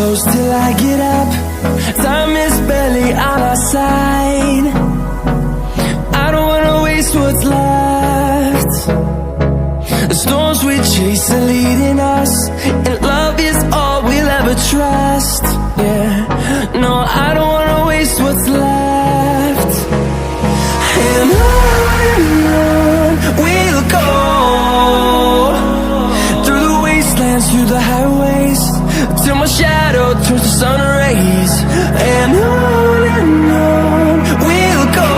close till I get up. Time is barely on our side. I don't wanna waste what's left. The storms we chase are leading us, and love is all we'll ever trust. Yeah, no, I don't wanna waste what's left. And on we'll go, through the wastelands, through the highways, till my shadow turns to sun rays. And on we'll go,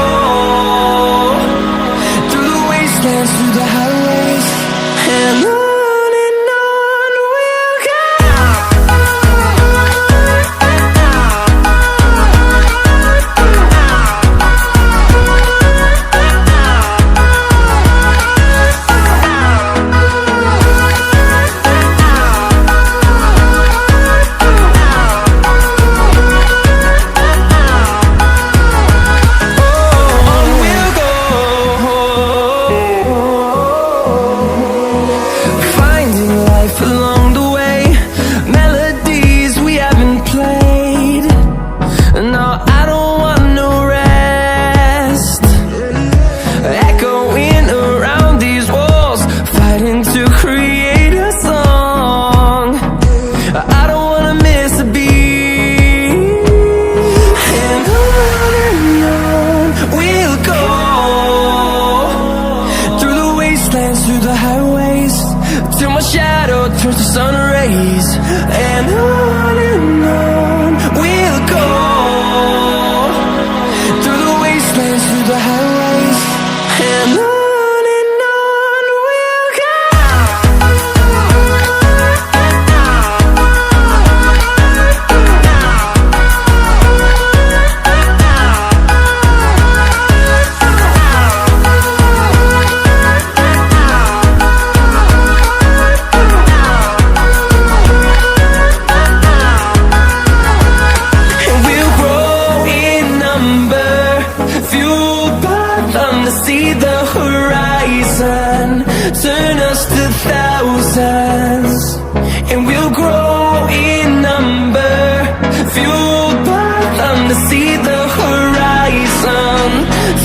through the wastelands, through the highways, and on we'll go. Along the way, melodies we haven't played. No, I don't want no rest. Echoing around these walls, fighting to create a song. I don't wanna miss a beat. And on we'll go, through the wastelands, through the highways, till my shadow turns to sun rays. And on we'll go, through the wastelands, through the highways, and on we'll go. See the horizon, turn us to thousands, and we'll grow in number, fueled by them to see the horizon,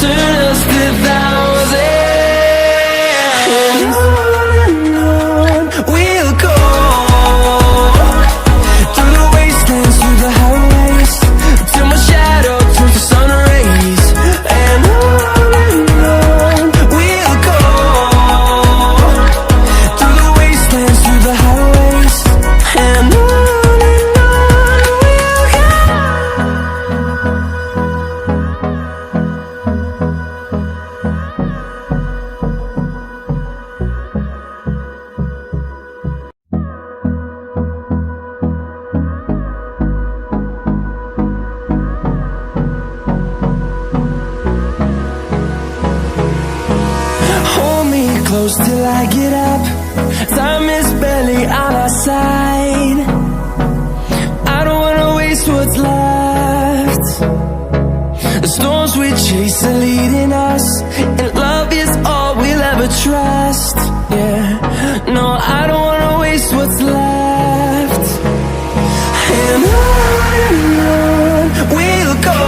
turn us to thousands. And on we'll go, through the wastelands, through the highways, till my shadow turns to sun rays. And close till I get up. Time is barely on our side. I don't wanna waste what's left. The storms we chase are leading us, and love is all we'll ever trust. Yeah, no, I don't wanna waste what's left. And on we'll go,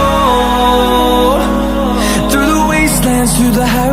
through the wastelands, through the highways.